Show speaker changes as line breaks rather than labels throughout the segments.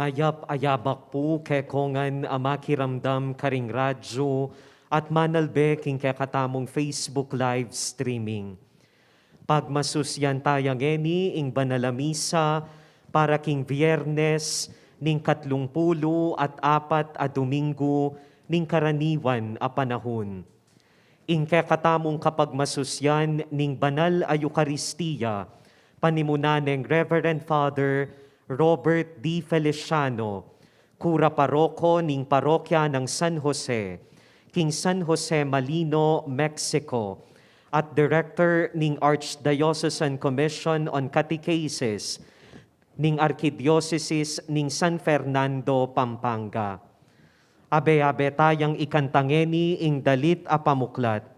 Mayap ayabak po kekongan amakiramdam karing radyo at manalbe king kekatamong Facebook live streaming. Pagmasusyan tayang eni ing banalamisa para king Biyernes ning 30 at 4 a Domingo ning karaniwan a panahon. Ing kekatamong kapagmasusyan ning banal a Eucharistia, panimuna ng Reverend Father Robert D. Feliciano, Kura Paroko ning Parokya ng San Jose, King San Jose Malino, Mexico, at Director ning Archdiocesan Commission on Catechesis ning Archdiocese ning San Fernando, Pampanga. Abe-abe tayang ikantangeni ing dalit a pamuklat.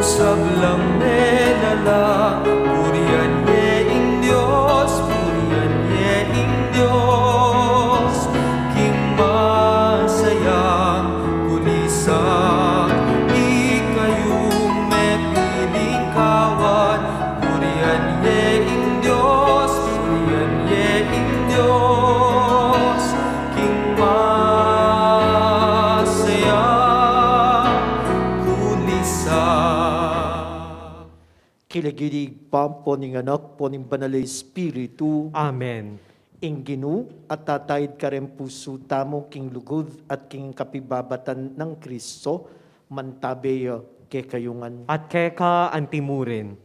Sablang melala, purihan ye ing Diyos, purihan ye ing Diyos. King masayang kulisak, ikayong may piling kawan, purihan ye ing Diyos, purihan ye ing Diyos. King masayang kulisak.
Kilagilig pampo ning anak po ning banal Espiritu,
Amen.
ing Ginu at tatayid ka rin puso tamo king lugod at king kapibabatan ng Kristo, mantabe ke kayungan.
At keka antimurin.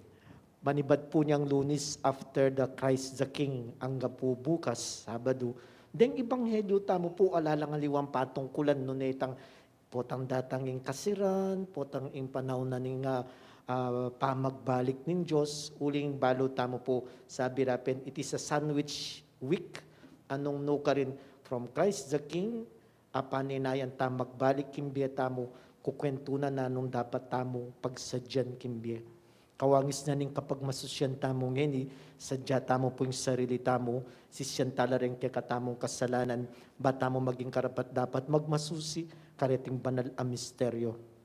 Manibad po niyang Lunes after the Christ the King, ang po bukas, Sabado. Deng ibanghelyo tamo po alalang aliwang patungkulan nunetang potang datanging kasiran, potang ing panahon na ning pamagbalik ng Diyos, uling balo tamo po sabi rapin, it is a sandwich week, anong no ka rin from Christ the King, apaninayan magbalik kimbiya tamo, kukwentunan na nung dapat tamo pagsadyan kimbiya. Kawangis na ning kapag masusyan tamo ngeni, sadya tamo po yung sarili tamo, sisyan tala rin kaya katamong kasalanan, ba tamo maging karapat dapat magmasusi, kareting banal a misteryo.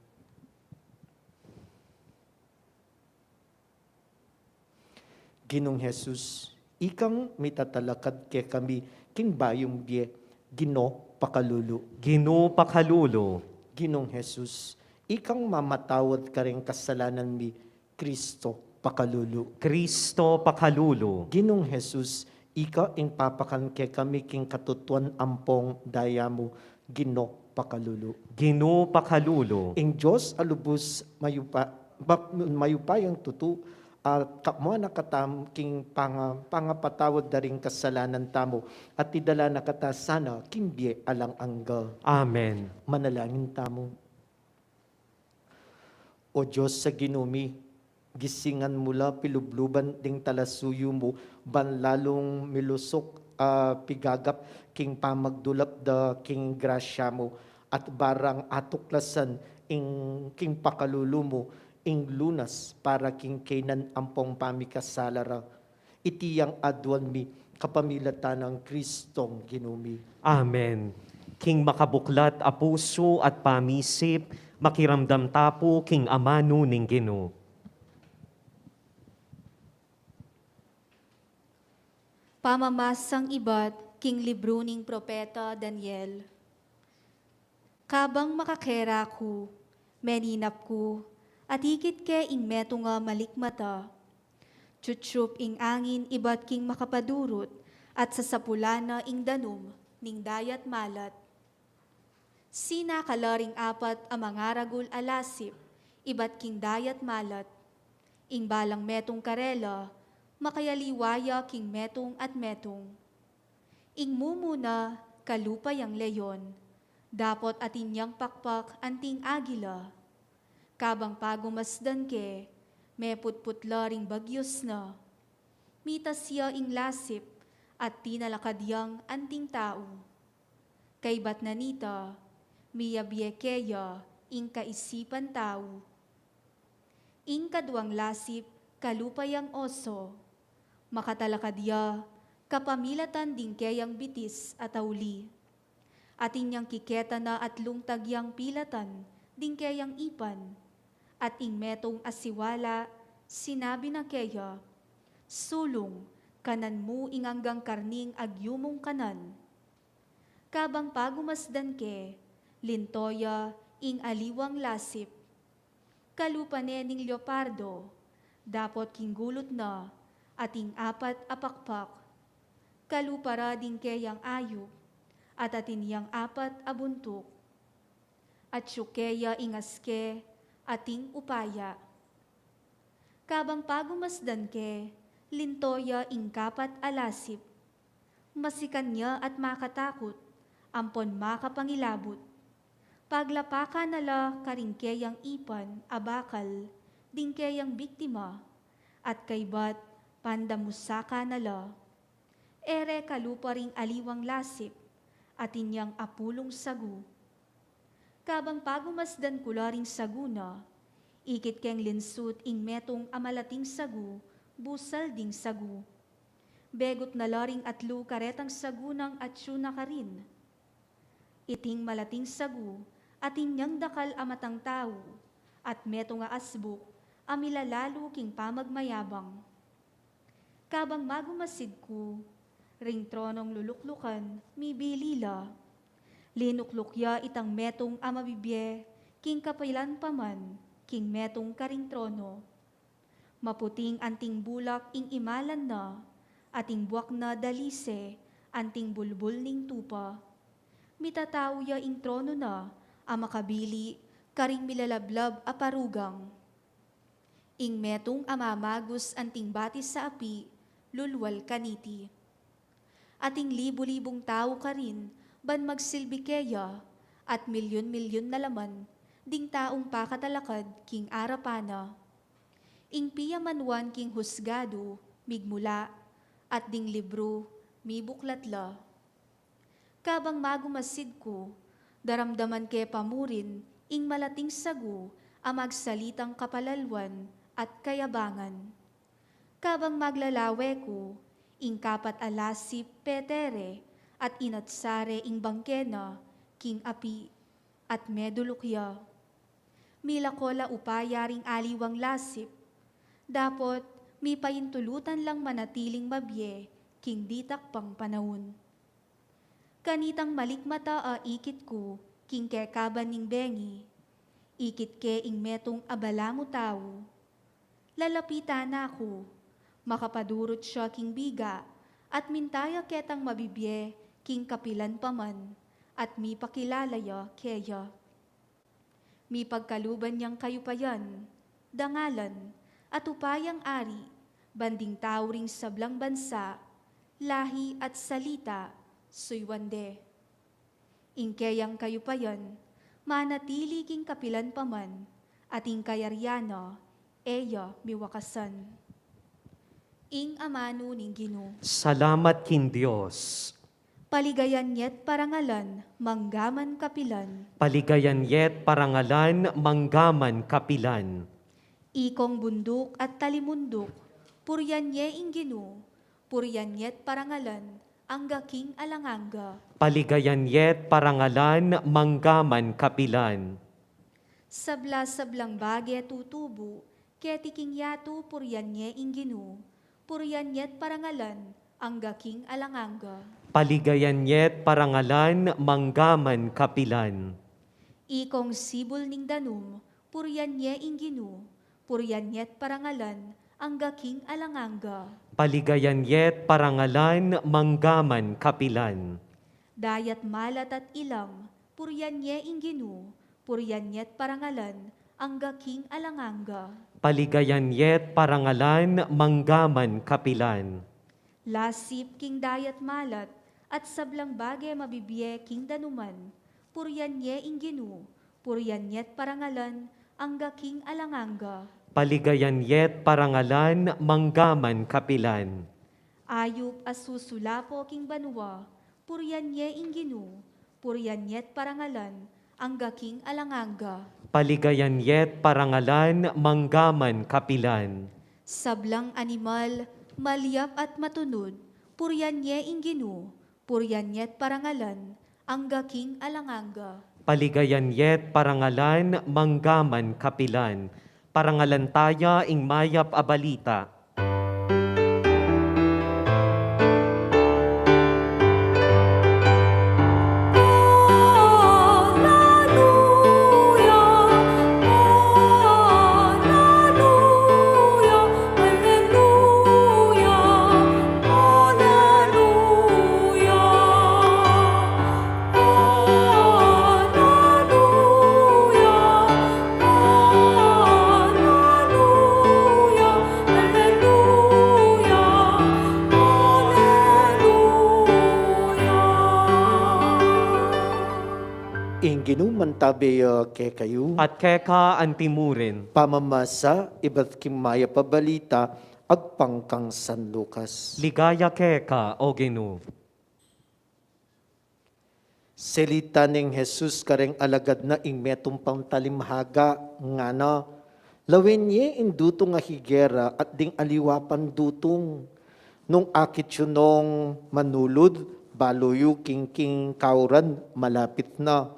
Ginong Jesus, ikang mitatalakad kay kami, king bayong biye, Gino pakalulu.
Gino pakalulo.
Ginong Jesus, ikang mamatawad ka rin kasalanan mi, Kristo pakalulu.
Kristo pakalulo.
Ginong Jesus, ika ing papakan kay kami king katutuan ampong dayamo, Gino pakalulu.
Gino pakalulo.
Ing Diyos alubos mayupayang tutu, mo nakatam king pangapatawad daring kasalanan tamo at idala nakata sana kimbye alang anggal.
Amen.
Manalangin tamo. O Diyos sa ginumi, gisingan mula pilubluban ding talasuyo mo, banlalong milusok pigagap king pamagdulap da king grasya mo, at barang atuklasan ing king pakalulu mo, ing lunas para king kainan ampong pamikasalara. Itiyang adwan mi kapamilatan ng Kristong ginumi.
Amen. King makabuklat a puso at pamisip, makiramdam tapo king amano ning Gino.
Pamamasang ibat king libro ning propeta Daniel. Kabang makakera ko, meninap ko, at higit ke ing meto nga malikmata. Tsutsrup ing angin ibat king makapadurot, at sasapulana ing danum ning dayat malat. Sina kalaring apat ang mga ragul alasip, ibat king dayat malat. Ing balang metong karela, makayaliwaya king metong at metong. Ing mumuna kalupay ang leyon, dapot atin niyang pakpak anting agila. Kabang pagumasdan ke, may putputla ring bagyos na. Mitas siya ing lasip at tinalakadyang anting tao. Kay bat nanita, miyabyekeya ing kaisipan tao. Ing kaduang lasip, kalupayang oso. Makatalakadya, kapamilatan din kayang bitis at auli. At inyang kiketa na at lungtagyang pilatan, din kayang ipan. At ing metong asiwala, sinabi na kaya, sulong, kanan mo inganggang karning agyumong kanan. Kabang pagumasdan ke, lintoya ing aliwang lasip. Kalupane ning leopardo, dapot kinggulot na, ating apat apakpak. Kalupara din kayang ayub, at atiniyang apat abuntok. At syukeya ingaske, ating upaya. Kabang pagumasdan ke, lintoya ing kapat alasip. Masikan niya at makatakot, ampon makapangilabot. Paglapaka nala karingkeyang ipan, abakal, dingkeyang biktima, at kaybat pandamusaka nala. Ere kalupa ring aliwang lasip, at inyang apulong sagu. Kabang pagumasdan kula ring saguna, ikit keng linsut ing metong amalating sagu, busal ding sagu. Begot na laring atlu karetang sagunang at syuna ka rin. Iting malating sagu, at inyang dakal amatang tao, at meto nga asbuk, amilalalo king pamagmayabang. Kabang magumasid ko, ring tronong luluklukan, mibilila, linuklukya itang metong amabibye, king kapailan paman, king metong karing trono. Maputing anting bulak ing imalan na, ating buwak na dalise, anting bulbul ning tupa. Mitatao ya ing trono na, amakabili, karing milalablab aparugang. Ing metong amamagos anting batis sa api, lulwal kaniti. Ating libu-libong tao ka rin, ban magsilbi keya, at milyon-milyon na laman, ding taong pakatalakad king arapana. Ing piyamanwan king husgado, migmula, at ding libro, mibuklatla. Kabang magumasid ko, daramdaman ke pamurin, ing malating sagu, amagsalitang kapalalwan at kayabangan. Kabang maglalawe ko, ing kapat alasip petere, at inatsare ing bangkena, king api, at medulukya. Milakola upaya ring aliwang lasip, dapot mi payintulutan lang manatiling mabye, king ditak pang panahon. Kanitang malikmata a ikit ko, king kekaban ning bengi, ikit ke ing metong abala mo tao. Lalapitan ako, makapadurot siya king biga, at mintaya ketang mabibye, king kapilan paman, at mi pakilalaya keya. Mi pagkaluban niyang kayupayan, dangalan, at upayang ari, banding tao ring sablang bansa, lahi at salita, suywande. Ingkeyang kayupayan, manatili king kapilan paman, ating kayaryana, eya miwakasan. Ing amano ning Ginoo.
Salamat kin Diyos.
Paligayan yet parangalan, manggaman kapilan.
Paligayan yet parangalan, manggaman kapilan.
Ikong bundok at talimundok, puryan ye ing Ginoo, puryan yet parangalan, angga king alanganga.
Paligayan yet parangalan, manggaman kapilan.
Sabla-sablang bagye tutubo, ketiking yato puryan ye ing Ginoo, puryan yet parangalan, angga king alanganga.
Paligayan yet parangalan, manggaman kapilan.
Ikong sibol ning danum, puryan ye ing Ginoo, puryan yet parangalan, angga king alanganga.
Paligayan yet parangalan, manggaman kapilan.
Dayat malat at ilang, puryan ye ing Ginoo, puryan yet parangalan, angga king alanganga.
Paligayan yet parangalan, manggaman kapilan.
Lasip king dayat malat, at sablang bagay mabibye king danuman, puryan ye ing Ginoo, puryan yet parangalan, angga king alanganga.
Paligayan yet parangalan, manggaman kapilan.
Ayup asusulapo king banwa, puryan ye ing Ginoo, puryan yet parangalan, ang gaking alanganga.
Paligayan yet parangalan, manggaman kapilan.
Sablang animal, malyap at matunod, puryan nye inginu, puryan nyet parangalan, ang gaking alanganga.
Paligayan yet parangalan, manggaman kapilan. Parangalan taya ing mayap abalita.
Inginu mantabe ke kayo.
At keka antimurin.
Pamamasa, iba't kimaya pabalita, agpangkang San Lucas.
Ligaya keka, o Ginu.
Selita ning Jesus kareng alagad na ing metong pangtalimhaga nga na lawin niya induto nga higera at ding aliwapan dutong nung akit yun nung manulod baloyo king kauran malapit na.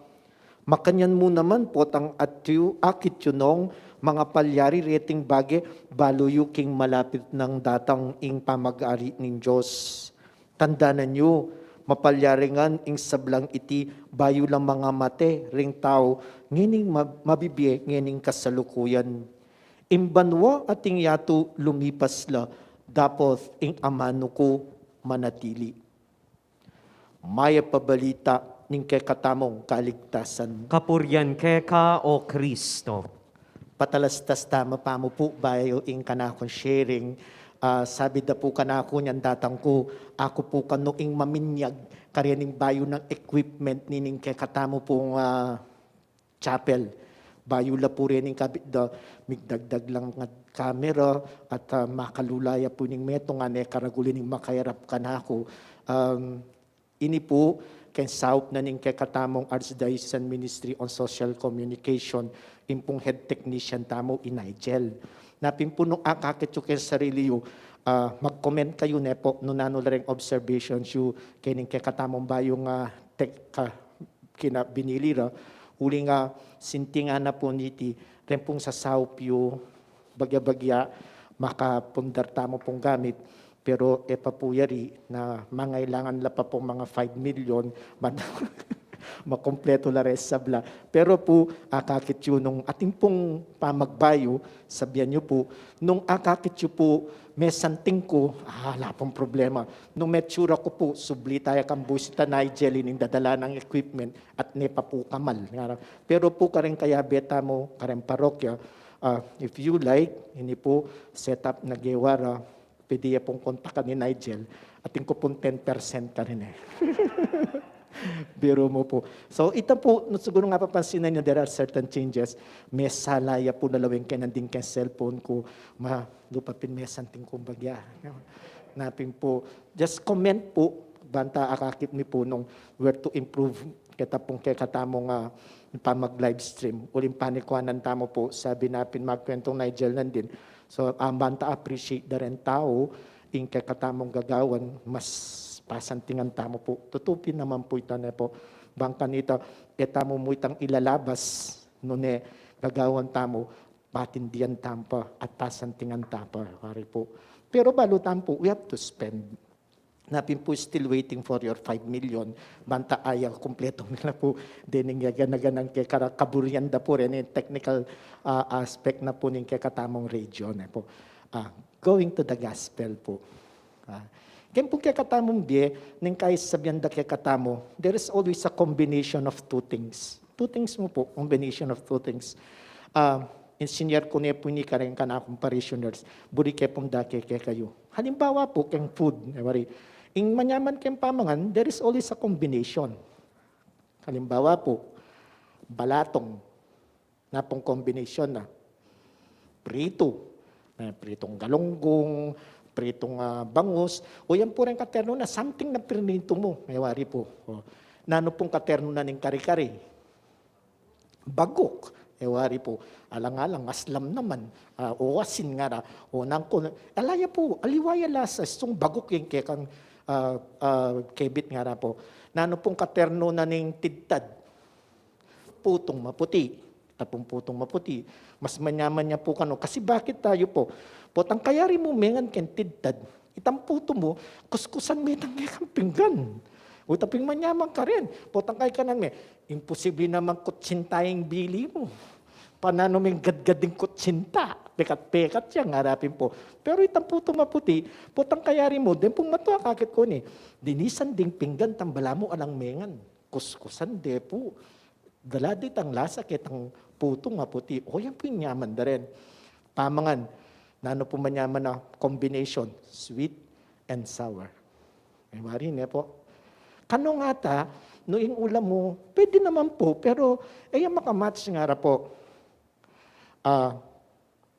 Makanyan mo naman po tang atyu akit yun nung mga palyari reting bage baloyo king malapit ng datang ing pamag-ari ng Diyos. Tandaanan nyo, mapalyaringan ing sablang iti bayo lang mga mate ring tao ngining mabibiye ngining kasalukuyan. Imbanwa ating yato lumipas la dapos ing amano ko manatili. Maya pabalita ning kay katamong kaligtasan.
Kapuryan keka, o Kristo.
Patalastas tama pa mo po bayo ing kanakon sharing. Sabi da po kanako niyan datang ko, ako po kanoing maminyag karyaning bayo ng equipment nining kay katamo pong chapel. Bayo la po rin kabit da, migdagdag lang nga camera at makalulaya po ning meto nga ne karagulin ning makayarap kanako. Ini po kay saup na ning kay katamong Archdiocesan Ministry on Social Communication, impong head technician tamo in Nigel. Napimpunong akakit yung kay sarili yu, mag-comment kayo nepo, no nanularing observations yu, kining kay katamong bayong kina binilira, uli nga sintinga na po niti, rempong sa saup yu, bagya-bagya, makapundar tamo pong gamit, pero epapuyari na mangailangan la pa pong mga 5 million, makompleto la res sabla. Pero po, akakit yun nung ating pong pamagbayo, sabihan nyo po, nung akakit yun po, may santing ko, wala pong problema. Nung metsura ko po, subli tayo kang busita Nigel, ining dadala ng equipment, at nepa po kamal. Pero po karen kaya beta mo, karen parokya, if you like, ini po set up na gewara, pwede pong kontakan ni Nigel, ating ko pong 10% ka rin eh. Biro mo po. So ito po, siguro nga papansinan nyo, there are certain changes. May salaya po nalawin kayo nanding kay cellphone ko. Lupapin may santing kumbagya. Napin po. Just comment po, banta akakit mi po nung where to improve. Kita pong kay katamong pa mag-live stream. Uling panikwanan tamo po, sabi napin magkwentong Nigel nandin. So, banta appreciate da rin tao, in kay katamong gagawan, mas pasantingan tamo po. Tutupin naman po ito na po. Bangka nito, etamo mo itang ilalabas, nune gagawan tamo, patindihan tampa at pasantingan tapa. Pari po. Pero balutan po, we have to spend. Napin po still waiting for your 5 million. Banta ayaw, kumpleto nila po. Dining ganaganang kay kaburian da po rin, technical aspect na po ning kay katamong region. Po. Going to the gospel po. Kaya po kay katamong biye, ning kay sabihan da kay katamo, there is always a combination of two things. Two things mo po, combination of two things. Insinyar ko niya po ni karen ka na akong parishioners, buri kay pong dake kay kayo. Halimbawa po, kayong food, in manyaman kayong pamangan, there is always a combination. Halimbawa po, balatong, na pong combination na. Prito, pritong galonggong, pritong bangus, o yan po rin katerno na something na prinito mo, mayawari po. Nano pong katerno na ng kari-kari. bagok. Ewari po, alang-alang, aslam naman, owasin nga ra, o nang ko, alaya po, aliwaya lasas, itong bagok yung kekang kebit nga ra po. Nano pong katerno na ning tidtad, putong maputi, tapong putong maputi, mas manyaman niya po kano. Kasi bakit tayo po, potang kayari mo mengan ken tidtad, itang puto mo, kuskusan mo itang kekang pinggan. O taping manyaman ka rin. Potang kay kanan me, imposible naman kutsintayang bili mo. Panano may gadgading kutsinta. Pekat-pekat siya, ngarapin po. Pero itang puto maputi, potang kayari mo, din pong matuwa kakit ko ni. Dinisan ding pinggan, tambala mo alang mengan. Kuskusan de po. Daladit ang lasa kitang puto maputi. O yan po yung nyaman da rin. Pamangan, nano po manyaman na combination, sweet and sour. Ay marin po. Kano nga ta, noong ulam mo, pwede naman po, pero makamatch nga ra po.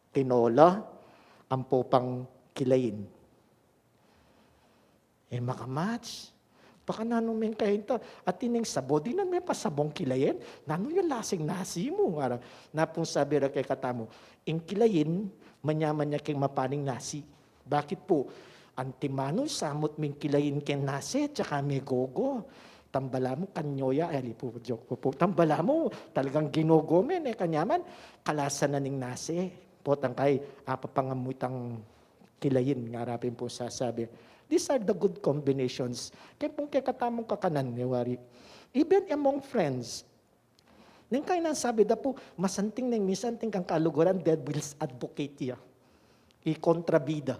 Tinola, ang po pang kilayin. Makamatch. Baka nanong may kahinta. At tining sabo, di na may pasabong kilayin. Nano yung lasing nasi mo. Napong sabi ra kay katamo, yung kilayin, manyaman niya kay mapaning nasi. Bakit po? Antimano, samot ming kilayin ken nasi, tsaka may gogo. Tambala mo, kanyoya, joke po. Tambala mo, talagang ginogo men, kanyaman, kalasan na ning nasi. Potang kay, papangamutang kilayin, ngarapin po sasabi. These are the good combinations. Kaya pong katamong kakanan, niwari. Even among friends, ning kay nasabi da po, masanting ning misanting kang kaluguran, devil's advocate ya. I-kontrabida.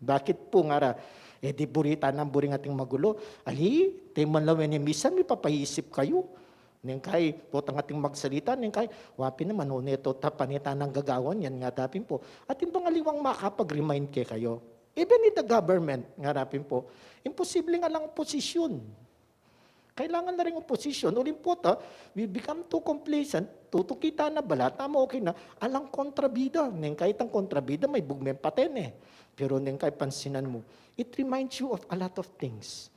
Bakit po nga ra? Di burita ng buring ating magulo. Ali, timan lang yung misan, may papaisip kayo. Ning kay, potang ating magsalita, ning kay, wapi naman, neto tapanita ng gagawan, yan nga dapin po. At yung pangaliwang makapag-remind kayo. Even in the government, nga dapin po, imposible nga lang posisyon. Kailangan na rin oposisyon. Uling po we become too complacent, tutukita na bala, tama okay na, alang kontrabida. Ning kahit ang kontrabida, may bugmen paten Pero ning kahit pansinan mo, it reminds you of a lot of things.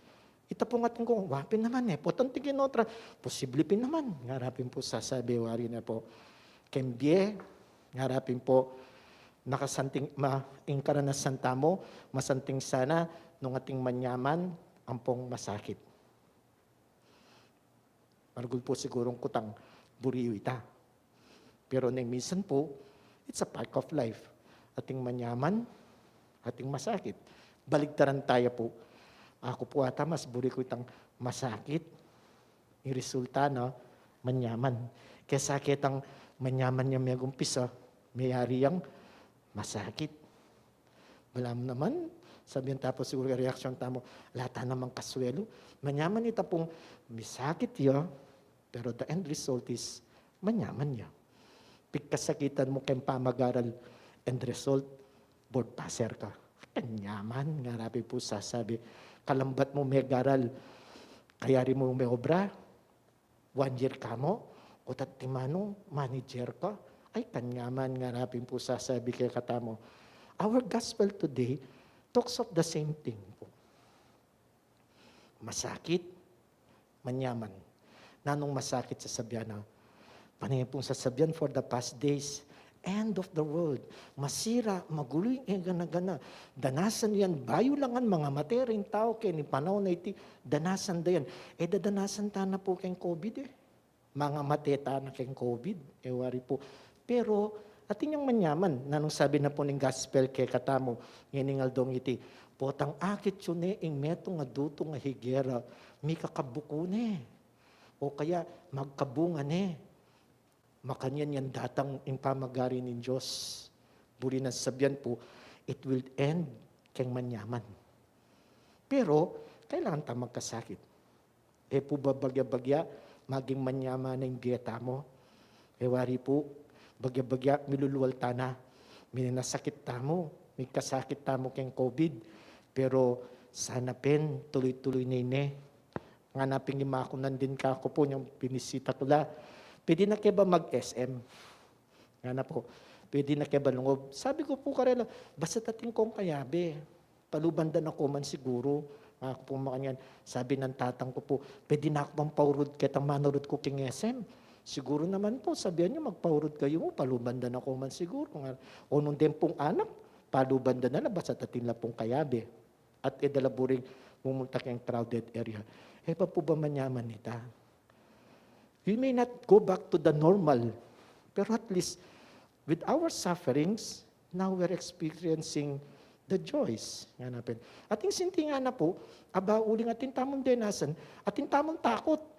Ita po nga kung wapin naman potang tingin otra, posible pin naman. Ngarapin po sasabi, wari na po, kembye, ngarapin po, nakasanting, ingkaranasan tamo, masanting sana, nung ating manyaman, ampong masakit. Maragul po sigurong kutang buriyo ita. Pero nang minsan po, it's a part of life. Ating manyaman, ating masakit. Baligtaran tayo po. Ako po ata, mas buri ko itang masakit. Yung resulta, manyaman. Kaya sakit ang manyaman niya may gumpisa, mayari yang masakit. Balam naman, sabihin tapos siguro reaksyon tamo, lata namang kaswelo. Manyaman ita pong misakit ya, pero the end result is manyaman niya. Pagkasakitan mo kayong pamag-aral, end result, board passer ka. Kanyaman, nga rabi po sasabi, kalambat mo may garal, kaya rin mo may obra, 1 year ka mo, o tatimano, manager ka, ay kanyaman, nga rabi po sasabi kay katamo. Our gospel today talks of the same thing po. Masakit, manyaman. Nanong masakit sa sabihan panay pong sasabihan for the past days, end of the world, masira, magulo yung gana-gana. Danasan yan, bayo langan mga matering tao kaya ni panahon na iti, danasan da yan. Dadanasan ta na po kayong COVID Mga mateta na kayong COVID, wari po. Pero, atin yung manyaman, nanong sabi na po ng gospel kay katamo, nganingal dong iti, potang akit yun ing meto nga duto nga higera, may kakabuko o kaya magkabungan makanyan yan datang yung pamagari ng Diyos. Buri na sabihan po, it will end keng manyaman. Pero, kailangan ta magkasakit. Po ba bagya-bagya, maging manyaman ng dieta mo? Wari po, bagya-bagya, miluluwal ta na. Minasakit ta mo, may kasakit ta mo keng COVID. Pero, sana pen, tuloy-tuloy na Nganapin limakunan din ka ako po, yung pinisita ko la. Pwede na kayo ba mag-SM? Nga na po, pwede na kayo ba lungob? Sabi ko po karela, basta tating kong kayabe. Palubanda na ko man siguro. Ako po makanyan, sabi ng tatang ko po, pwede na ako bang paurod kitang manurod ko king SM? Siguro naman po, sabihan niyo, magpaurod kayo, palubanda na ko man siguro. O nung tempong anak, palubanda na labas at atin lang pong kayabe. At edalaburing pumunta kayong crowded area. Pa po ba manyaman nita? We may not go back to the normal, pero at least with our sufferings, now we're experiencing the joys. Nga napin. Ating sinti nga na po, uling ating tamang denasan, ating tamang takot.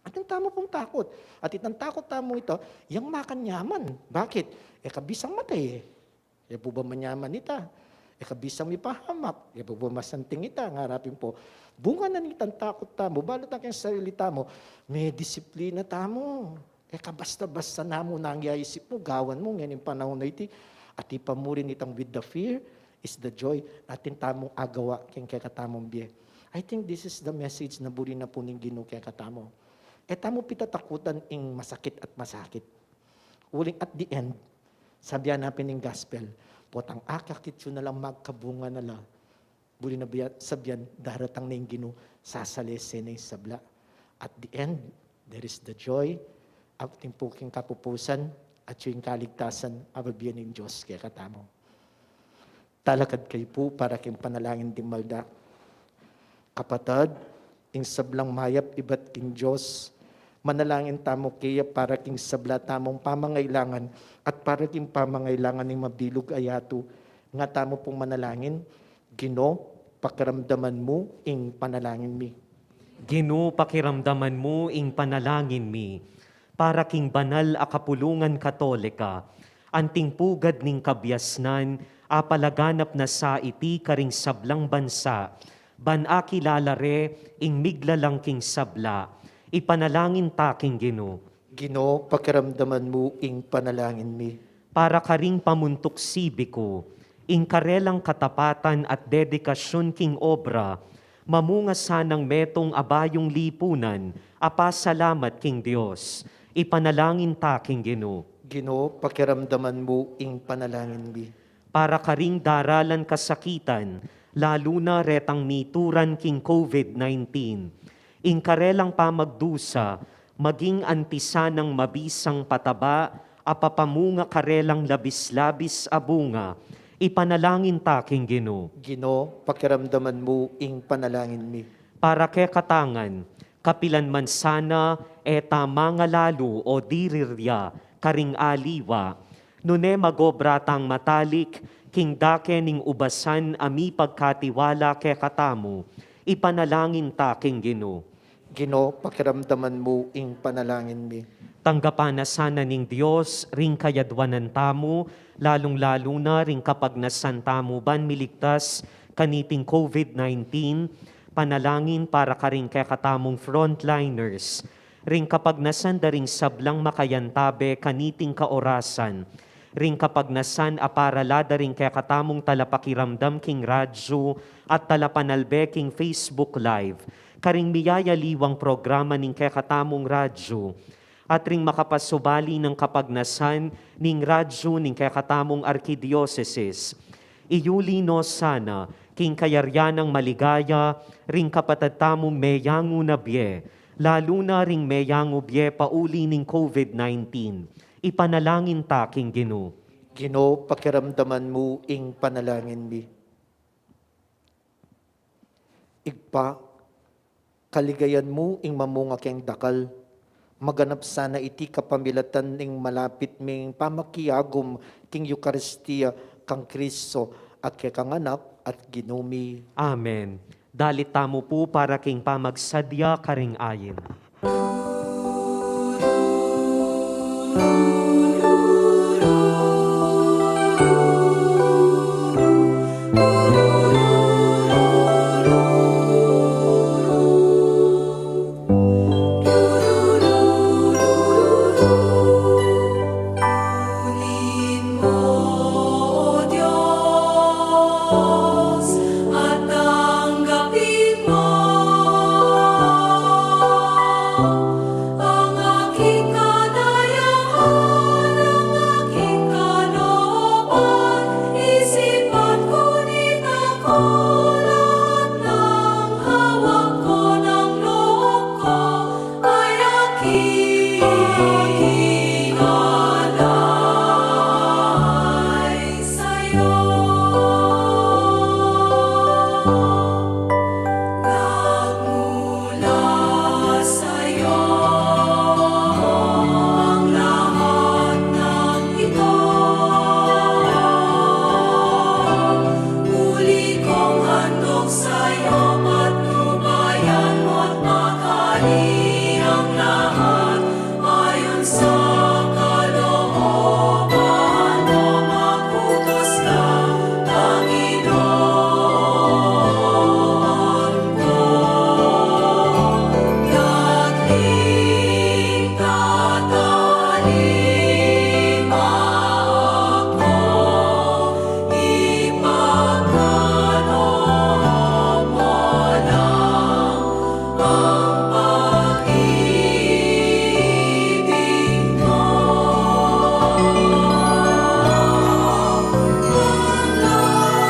Ating tamo pong takot. At itang takot tamo ito, yang makanyaman. Bakit? Kabisang matay. Po ba manyaman ita? Kabisang mipahamak. Po ba masanting ita? Ngarapin po. Bunga na nitang takot tamo, balot na kayong sarili tamo, may disiplina tamo. Kabasta-basta na mo nangyaisip mo, gawan mo, ngayon yung panahon na iti. At ipamurin itang with the fear is the joy. Atin tamong agawa kayong kakatamong biye. I think this is the message na buri na po ning Ginoo kay katamo. Tamo pitatakutan ing masakit at masakit. Uling at the end, sabihan natin ng gospel, potang akakit yun na lang magkabunga na lang. Buli na sabihan, daratang na yung Ginoo, sasalese na yung sabla. At the end, there is the joy, ating puking kapupusan, at yung kaligtasan, ababiyan ng Diyos kaya katamo. Talakad kayo po para kayong panalangin di malda. Kapatad, ing sablang mayap iba't king Diyos, manalangin tamo kaya para king sabla tamong pamangailangan at para king pamangailangan ng mabilog ayato, nga tamo pong manalangin, Ginoo, pakiramdaman mo ing panalangin mi.
Ginoo, pakiramdaman mo ing panalangin mi, para king banal a kapulungan katolika, anting pugad ning kabyasnan, apalaganap na sa iti karing sablang bansa, ban-a kilalare ing miglalang king sabla, ipanalangin taking Ginoo.
Ginoo, pakiramdaman mo ing panalangin mi.
Para karing pamuntok sibiko, ing karelang katapatan at dedikasyon king obra, mamunga sanang metong abayong lipunan, apasalamat king Dios, ipanalangin taking Ginoo.
Ginoo, pakiramdaman mo ing panalangin mi.
Para karing daralan kasakitan, lalo na retang mituran king COVID-19, ing karelang pamagdusa, maging antisanang mabisang pataba, apapamunga karelang labis-labis abunga, ipanalangin taking Ginoo.
Ginoo, pakiramdaman mo ing panalangin mi.
Para kay katangan, kapilan man sana, tama nga lalo o dirirya, karing aliwa, nune magobratang matalik, king dake ning ubasan ami pagkatiwala kay katamo, ipanalangin taking Ginoo.
Ginoo, pakiramdaman mo ing panalangin mi.
Tanggapan na sana ning Diyos, ring kayadwanan tamo, lalong-lalo na ring kapag nasantamo ban miligtas kaniting COVID-19, panalangin para karing kay katamong frontliners, ring kapag nasanda ring sablang makayantabe kaniting kaorasan, ring kapag nasan aparalada ring kay katamong talapakiramdam king radyo at talapanalbe king Facebook Live, karing miyayaliwang programa ning kay katamong radyo, at ring makapasubali ng kapagnasan ning radyo ning kay katamong arkidioceses. Iyulino sana king kayaryanang maligaya ring kapatatamong meyango na biye, lalo na ring meyango biye pauli ning COVID-19. Ipanalangin taking Ginoo.
Ginoo, pakiramdaman mo ing panalangin mi. Igpa, kaligayan mo ing mamunga keng dakal, maganap sana iti kapamilatan ing malapit ming pamakiyagom king Eucharistia kang Kristo at kay kanganak at Ginoo.
Amen. Dalit tamo po para king pamagsadya karing ayin.
Ang aking kadayahan. ang lahat ayon sa kalooban mo, magutos ka, Panginoon ko. Dagling tatalima ako, ipagkaloob mo lang ang pag-ibig mo. Ang lahat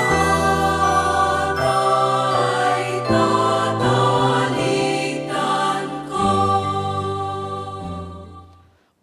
ay tatalikdan ko.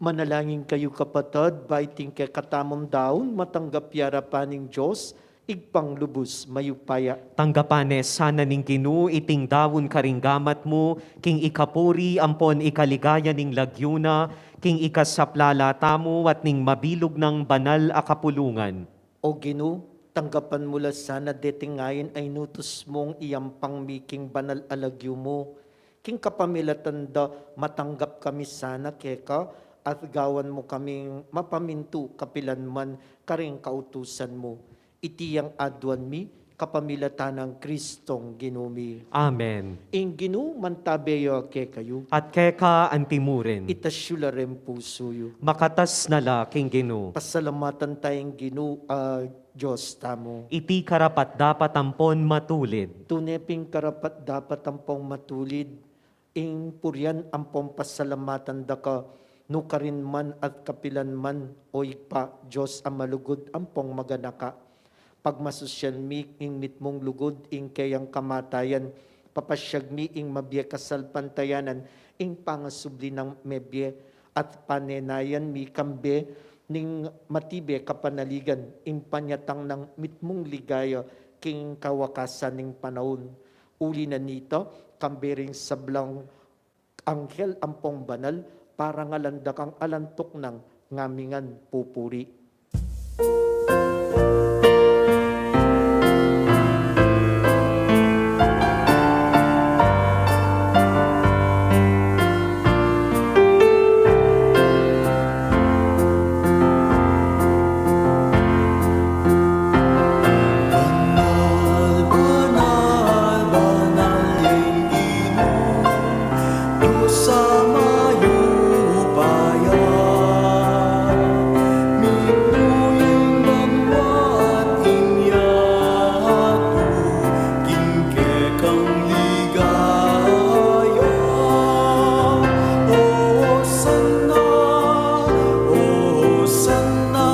Manalangin kayo kapatid, baiting kay katamom daon, matanggap yara paning Diyos, igpang lubos mayupaya.
Tanggapane sana ning Ginoo iting dawon karinggamat mo, king ikapuri ampon ikaligaya ning lagyuna, king ikasaplala tamo at ning mabilog ng banal a kapulungan.
O Ginoo, tanggapan mula sana detingayin ay nutos mong iyampang miking banal alagyo mo. King kapamilatan da matanggap kami sana keka at gawan mo kaming mapamintu kapilan man karing kautusan mo. Itiyang adwan mi kapamilatan ng Kristong Ginumi.
Amen.
Ing Ginoo mantabeyo ke kayo,
At keka antimuren,
itasyula rin pusoyo.
makatas na la king Ginoo.
Pasalamatan tayong Ginoo, Diyos tamo.
Iti karapat dapat ampon matulid.
Tuneping karapat dapat ampong matulid, ing puryan ampong pasalamatan da ka, nukarin man at kapilan man, o ikpa, Diyos ang malugod ampong maganaka. Pagmasusyan mi, ing mitmong lugod, ing kayang kamatayan, papasyag mi, ing mabye kasalpantayanan, ing pangasubli ng mebye, at panenayan mi kambe, ning matibe kapanaligan, ing panyatang ng mitmong ligaya, king kawakasan ning panahon. Uli na nito, kambering sablang anghel ampong banal, para nga landak ang alantok ng ngamingan pupuri.
Banal, banal, banal yung Ginoo, Diyos sa mayupaya. Mituyeng banwat inyatu, kingkekang ligaya. Hosanna, Hosanna,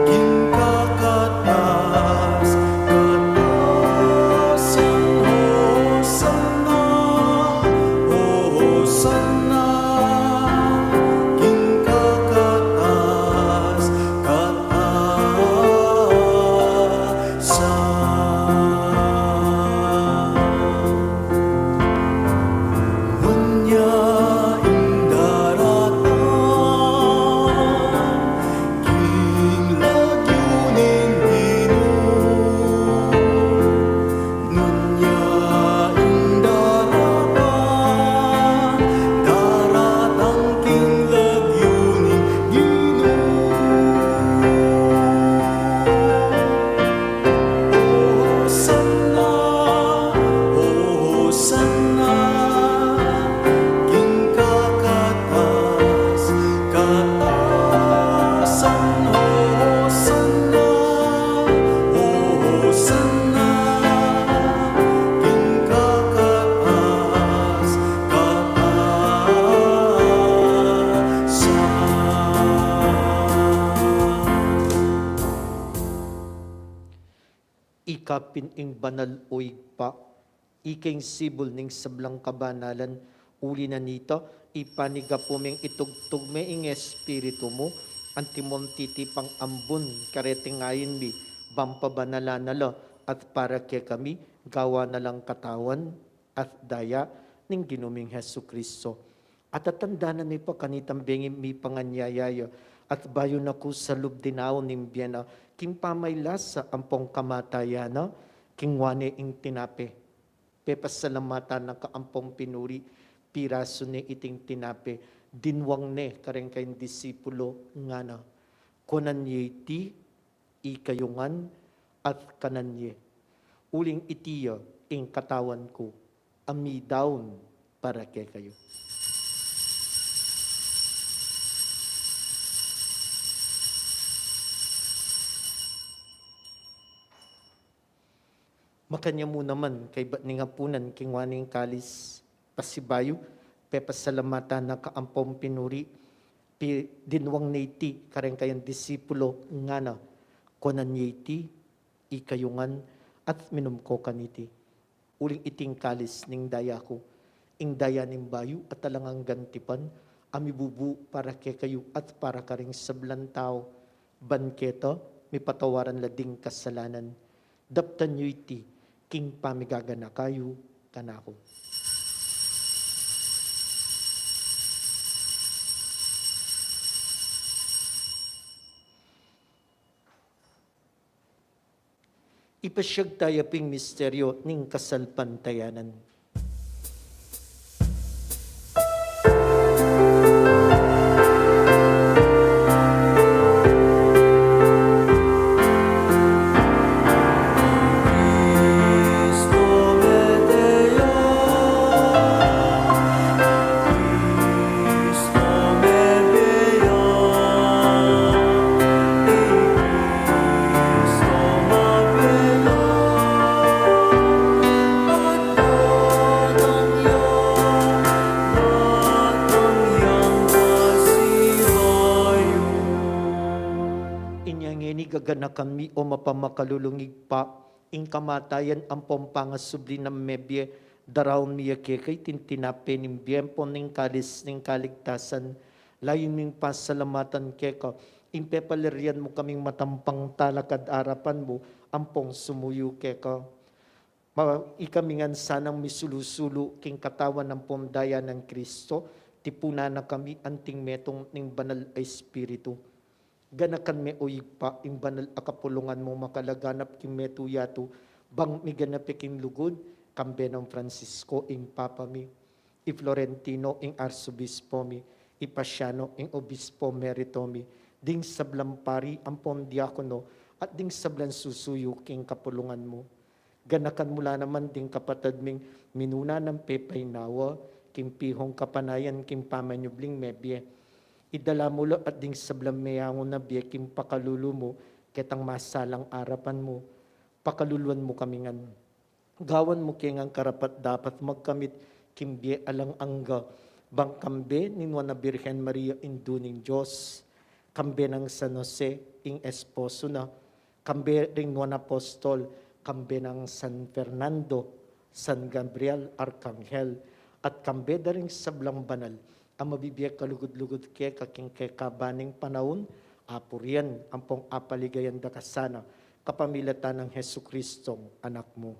kingkakatas, katasan. Hosanna, Hosanna, kingkakatas, katasan. Hunya indaratan, king lagyuning Ginoo. Nunya indaratan, daratang king lagyuning Ginoo. Hosanna, Hosanna, kingkakatas, katasan. Hosanna, Hosanna, kingkakatas, katasan.
Ikapin ing banal o igpa, iking sibol ning sablang kabanalan, uli na nito, ipanigapuming itugtog me ing espiritu mo, antimom titipang ambon, karetingayin mi, bampabanala na lo, at para kay kami, gawa na lang katawan, at daya, ning ginuming Hesu Kristo. At atandanan mi pa kanitambingin mi panganyayayo, at bayon ako sa lubdinaw ning biyana, king pamaylas sa ampong kamatayana, king wane ing tinape. pepasalamatan na kaampong pinuri, piraso ni iting tinape, dinwang ne kareng kayong disipulo nga na, konanye iti, ikayungan, at kananye. Uling itiya, ing katawan ko, ami daon para kay kayo. Makanya mo naman kay ningapunan king waning kalis pasibayo pepasalamatan na kaampong pinuri dinwang naiti kareng kayang disipulo nga na konan iti ikayungan at minumko kaniti uling iting kalis ning daya ko ing daya ning bayo at talangang gantipan ami bubu para kay kayo at para karing sablan tao banketo mi patawaran lading kasalanan daptan nyo iti king pamigagana kayo kanako. Ipasyag tayo ping misteryo ning kasalpantayanan. Gagana kami o mapamakalulungig pa, ing kamatayan ang pompangasubli ng mebye, daraw miya kay tintinape ning biyempo ning kalis ning kaligtasan, layo ning pasalamatan keka, ing pepalerian mo kaming matampang talakad arapan mo, ampong sumuyo keka. Ikamingan sanang misulusulo king katawan ng pondaya ng Kristo, tipuna na kami anting metong ning banal ay espiritu. Ganakan me oyigpa, ing banal akapulungan mo makalaganap king metuyato, bang mi ganape king lugod, kambe ng Francisco ing Papa mi, i Florentino ing Arsobispo mi, i Pasiano ing Obispo Merito mi, ding sablampari ang pondiakono, at ding sablan susuyo king kapulungan mo. Ganakan mula naman ding kapatid ming minuna ng pepay nawa, king pihong kapanayan king pamanyubling mebye, idala mo lo at ding sablam mayangon na biyaking pakalulu mo, ketang masalang arapan mo, pakaluluan mo kamingan. Gawan mo kengang karapat dapat magkamit, kimbiye alang angga, bang kambe ninwa na Birhen Maria induning Diyos, kambe ng San Jose, ing esposo na, kambe ring wan apostol, kambe ng San Fernando, San Gabriel, Arkanghel, at kambe da ring sablang banal, ang mabibiyag kalugod-lugod ke kaking kabaning panahon, apurian ang pong apaligayan da kasana, kapamilatan ng Hesu Kristong anak mo.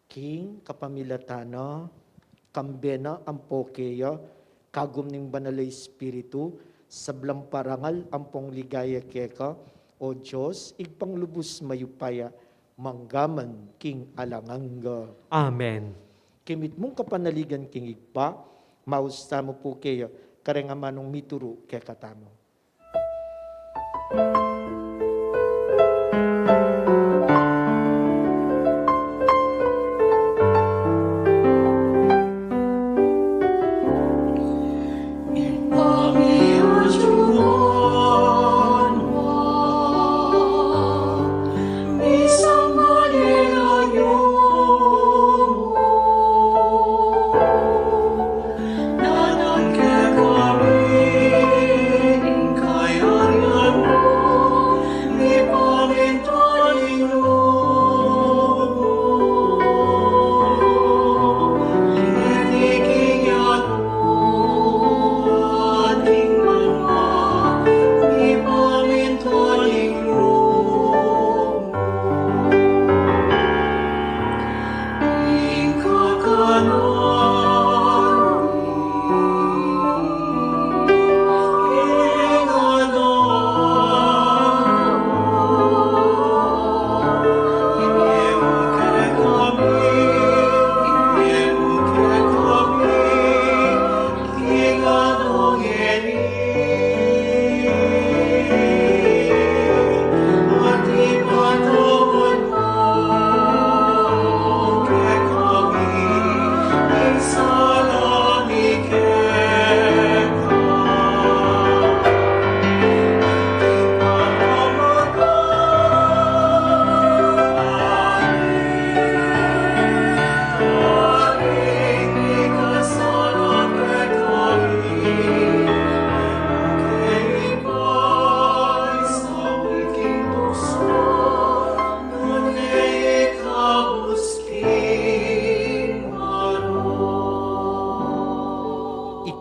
King kapamilatana, kambena ang pokeya, kagum ning banalay espiritu, sablang parangal ang pong ligaya keka, o Diyos, igpanglubos mayupaya, manggaman king alanganga.
Amen.
Kimit mong kapanaligan king igpa, mausta mo po kayo, karengamanong mituro kaya katamo.
Nanan ke kami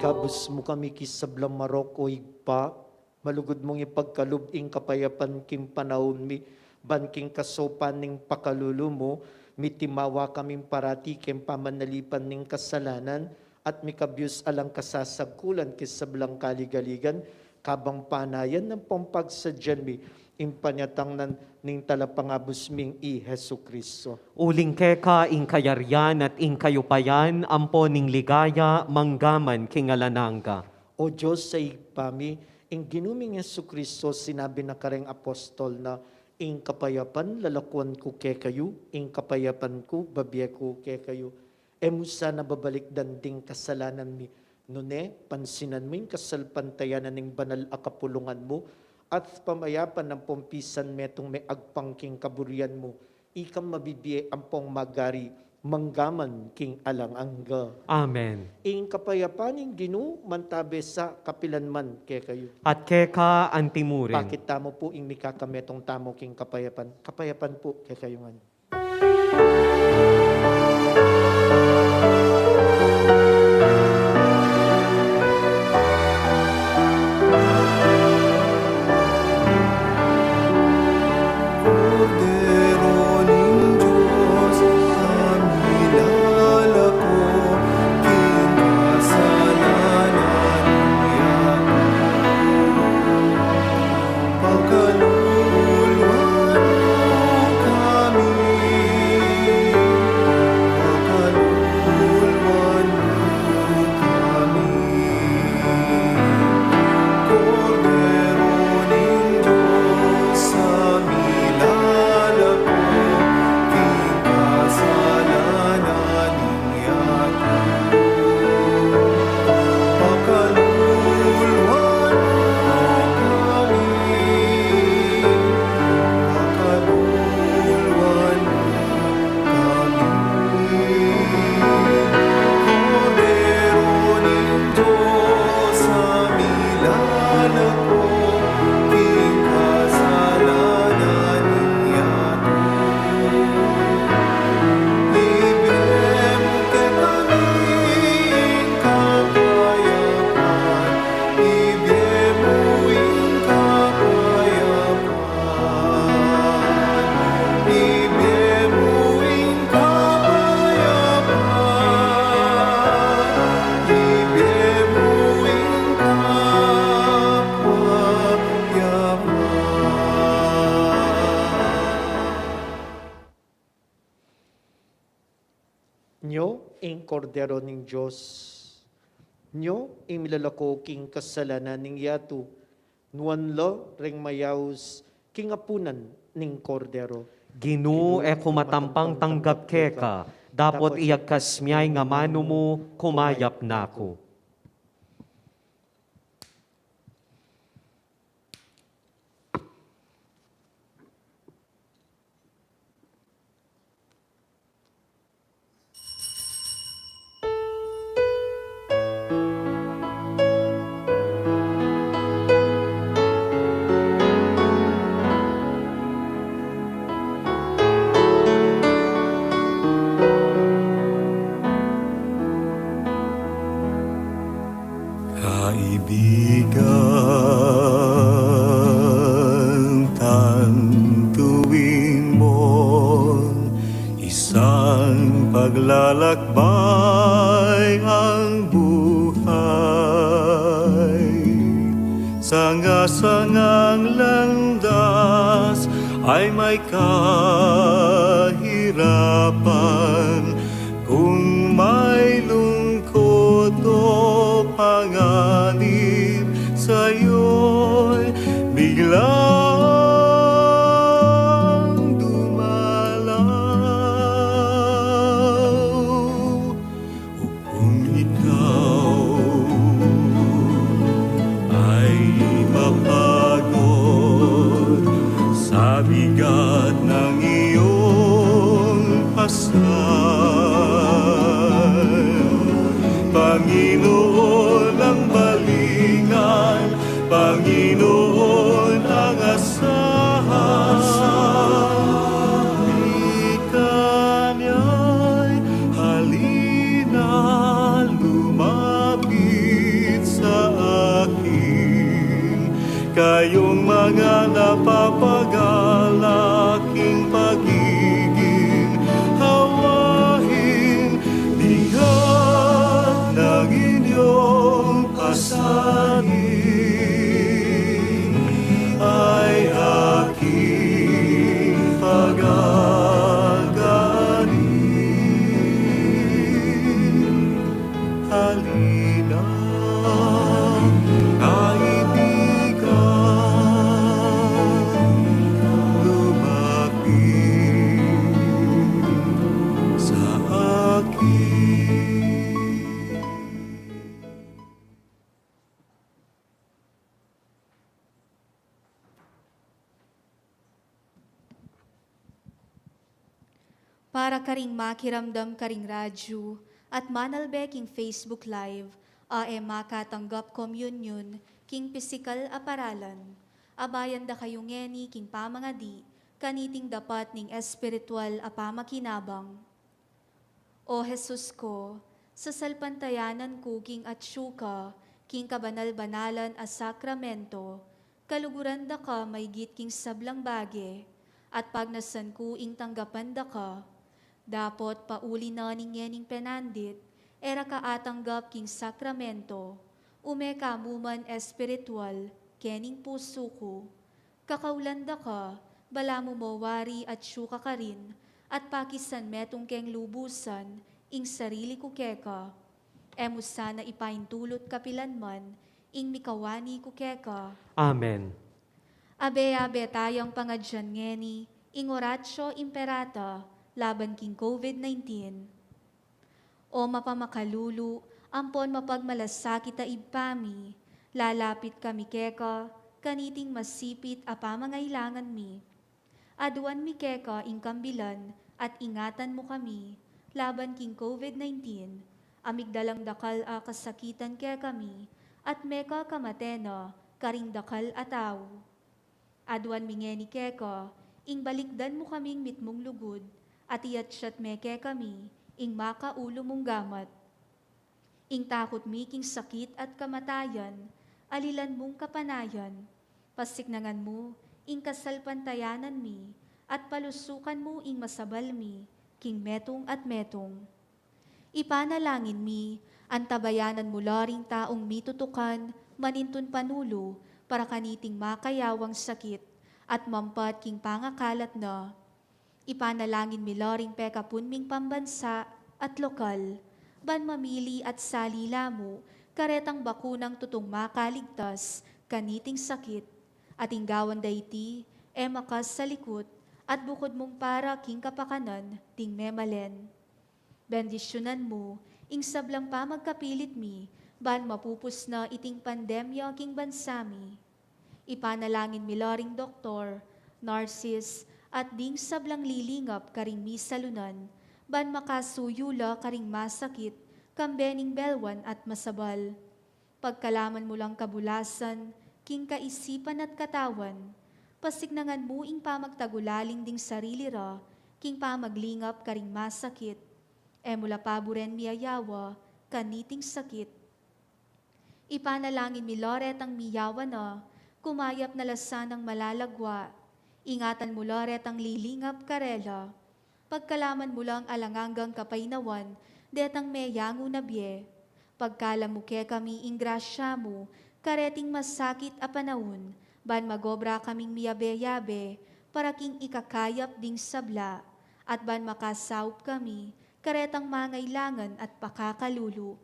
Gabos mo kami kisablang Maroko igpa, malugod mong ipagkalub ing kapayapan king panahon mi, banking kasopan ning pakalulu mo, mitimawa kaming parati kem pamanalipan ning kasalanan, at mikabyus alang kasasagkulan kisablang kaligaligan, kabang panayan ng pampagsadyan mi, impanyatang nan ning talapangabos ming i Hesu Kristo.
Uling keka ing kayaryan at ing kayupayan, ampo ning ligaya, manggaman kingalananga.
O Diyos sa igpami, ing ginuming Hesu Kristo, sinabi na kareng apostol na, ing kapayapan lalakuan ko ke kayo, ing kapayapan ko babiya ko ke kayo. Emusa na babalik danding kasalanan mi, nune, pansinan mo ing kasalpantayanan ning banal akapulungan mo, at pamayapan ng pompisan metong may agpangking kaburian mo, ikam mabibiye ampong magari, manggaman king alang angga.
Amen.
Ing kapayapaning Ginoo mantabe sa kapilanman ke kayo.
At keka antimurin.
Bakit tamo po ing mikakametong tamo king kapayapan? Kapayapan po ke kayo nga.
Cordero ning Diyos, aming nilalako, king kasalanan niya. Pagkaluluwan mo kami, pagkaluluwan mo kami. Cordero ning Diyos, aming nilalako, king kasalanan niya. Pagkaluluwan mo kami, pagkaluluwan mo kami. Cordero ning Diyos, aming nilalako, king kasalanan niya. Ibigay mo kay kaming kapayapan, ibigay mo ing kapayapan, ibigay mo ing kapayapan, ibigay mo ing kapayapan.
Nyo, ing kordero ning Diyos. Nyo, ing milalako king kasalanan ning yatu. Nuanlo, ring mayaws, king apunan ning kordero.
Ginu e kumatampang tanggap keka, dapot iyagkas miyay nga mano mo, kumayap nako.
Kaibigan, tantuin mo, isang paglalakbay ang buhay. Sanga-sangang landas ay may kahirapan, kung may lungkot o panganib sa'yo'y biglang dumalaw. Kung ikaw ay mapagod sa bigat ng iyong asal, Panginoon ang balingan, Panginoon ang asahan. Di kanya'y halina lumapit, kayong mga napapagalaking pagiging hawahin bigat ng inyong pasanin ay aking pagaganin. Halina, kaibigan, lumapit sa akin.
Para karing makiramdam karing radyo at manalbeking Facebook Live, ae makatanggap communion, king pisikal aparalan. Abayan da kayo ngeni king pamangadi, kaniting dapat ning espiritual apamakinabang. O Jesus ko, sa salpantayanan ko king atsyuka, king kabanal-banalan a sakramento, kaluguran da ka may git king sablang bage, at pagnasan ko ing tanggapan da ka, dapot pauli na ning penandit, era kaatanggap king sakramento, umeka muman espiritual, kening puso ko, kakaulanda ka, bala mo mawari at syuka ka rin, at pakisan metong keng lubusan, ing sarili ko keka, emo sana ipaintulot kapilanman, ing mikawani ko keka.
Amen.
Abe-abe tayong pangadyan ngeni, ing oratio imperata, laban king COVID-19. O mapamakalulu, ampon mapagmalasakit a ibpami, lalapit kami keka, kaniting masipit a pamangailangan mi. Aduan mi keka ing kambilan, at ingatan mo kami, laban king COVID-19, amigdalang dakal a kasakitan kaya kami, at meka kamatena, karing dakal ataw. Aduan mi ngeni keka, ing balikdan mo kaming mitmong lugod, at iyatsyat meke kami, ing makaulo mong gamat. Ing takot mi king sakit at kamatayan, alilan mong kapanayan, pasiknangan mo, ing kasalpantayanan mi, at palusukan mo ing masabal mi, king metong at metong. Ipanalangin mi, antabayanan mo laring taong mitutukan, manintun panulo, para kaniting makayawang sakit, at mampat king pangakalat na. Ipanalangin mi laring pekapunming pambansa at lokal, ban mamili at salila mo, karetang bakunang tutong makaligtas, kaniting sakit, at inggawan dayti, makas sa likot, at bukod mong para king kapakanan, ting memalen. Bendisyonan mo, ing sablang pamagkapilit mi, ban mapupus na iting pandemya king bansami. Ipanalangin mi laring doktor, nurses, at ding sablang lilingap karing misalunan, ban makasuyula karing masakit, kambening belwan at masabal. Pagkalaman mo lang kabulasan, king kaisipan at katawan, pasignangan mo ing pamagtagulaling ding sarili ra, king pamaglingap karing masakit, mula paburen miyayawa, kaniting sakit. Ipanalangin mi loret ang miyawa na, kumayap na lasan ng malalagwa, ingatan mo loret ang lilingap karela, pagkalaman mo lang alanganggang kapainawan, detang meyango na biye, pagkalam mo ke kami ing grasya mo, kareting masakit a panahon, ban magobra kaming miyabe-yabe, para king ikakayap ding sabla, at ban makasaup kami, karetang mangailangan at pakakalulu.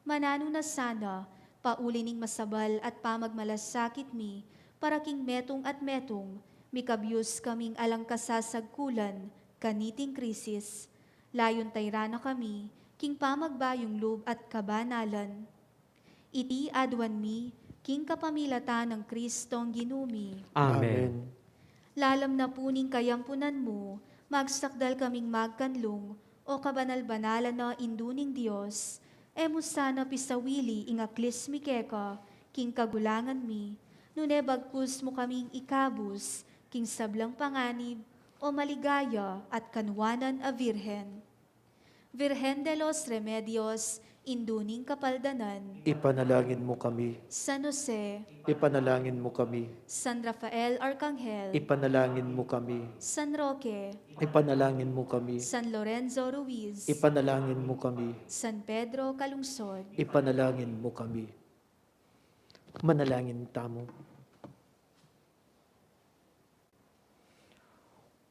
Manano na sana, paulining masabal at pamagmalasakit mi, para king metong at metong, mikabyus kaming alang kasasagkulan, kaniting krisis. Layon tayrana kami, king pamagbayong loob at kabanalan. Iti adwan mi, king kapamilata ng Kristong ginumi.
Amen.
Lalam na puning kayampunan mo, magsakdal kaming magkanlong, o kabanal-banalan na induning Diyos, sana pisawili ing aklis mi keka, king kagulangan mi, nunebagkus mo kaming ikabus, king sablang panganib, o maligaya at kanwanan a Virhen. Virhen de los Remedios, induning kapaldanan,
Ipanalangin mo kami.
San Jose,
Ipanalangin mo kami.
San Rafael Arcangel,
Ipanalangin mo kami.
San Roque,
Ipanalangin mo kami.
San Lorenzo Ruiz,
Ipanalangin mo kami.
San Pedro Calungsod,
Ipanalangin mo kami. Manalangin tamo.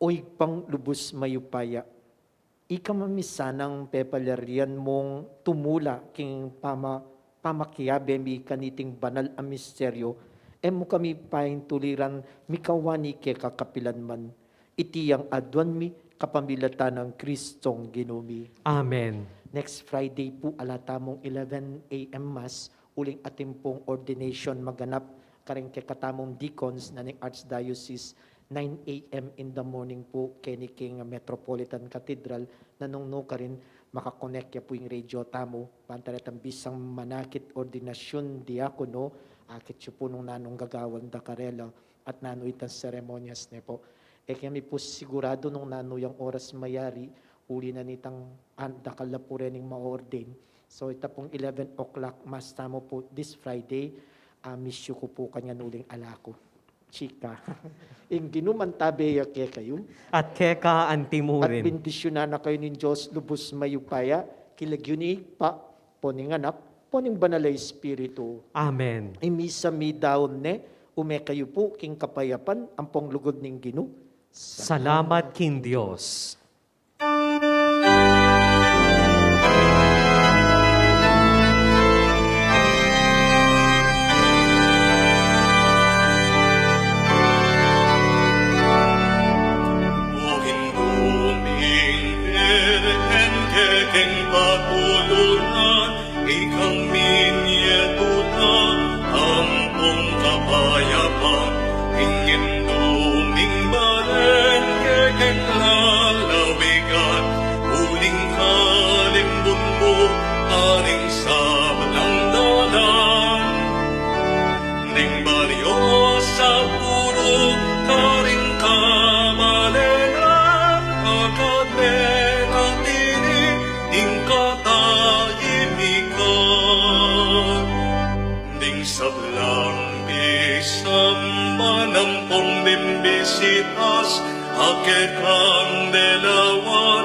Oy pang lubos mayupaya, ikamamisanang pepalarian mong tumula king pamakiyabe mi kaniting banal a misteryo, mo kami paing tuliran mikawani ke kakapilan man, itiyang adwan mi kapamilatan ng Kristong Ginumi.
Amen.
Next Friday po, alatamong 11 a.m. Mass, uling atimpong ordination maganap, karing katamong deacons na ng Archdiocese, 9 a.m. in the morning po, keniking Metropolitan Cathedral, nanungno ka rin makakonect ya po yung radio tamo, pantaretang bisang manakit ordinasyon diakono, akit siya po nung nanong gagawan da karela, at nano itang seremonyas ne po. Kami po sigurado nung nano yung oras mayari, uli na nitang andakala po rin yung ma-ordain. So ita pong 11 o'clock, mas tamo po this Friday, miss you ko po kanya nuling alako. Chika. Ing ginumantabeya ke kayo.
At keka
At
antimurin.
bendisyonan na kayo ni Diyos lubos mayupaya. Kilagyuni pa, poning anak, poning banalay espiritu.
Amen.
Imisa mi daon ne, ume kayo po king kapayapan, ampong lugod ning Gino.
Salamat kin Diyos.
Bimbisitas, akit ang delawan,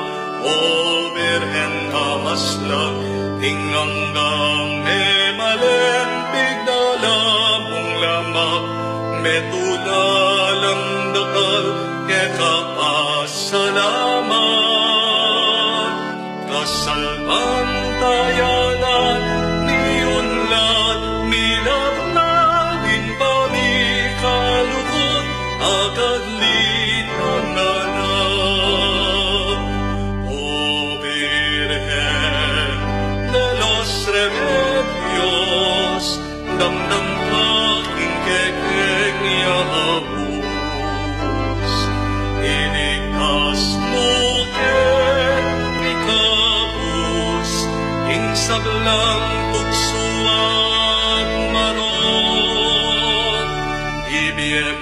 Virgen kamaslang, tinganggang emalempig na lamong lamak, metunalang dakal, kekapasalamat. Kasalbantayanan, niyunlat, milagnahin pa mi kalugod, agad linanganak. O Virgen de los Remedios, damdam aking kekenya abus, iligtas mo ikabus, ing sablang tukso at maron, ibiyem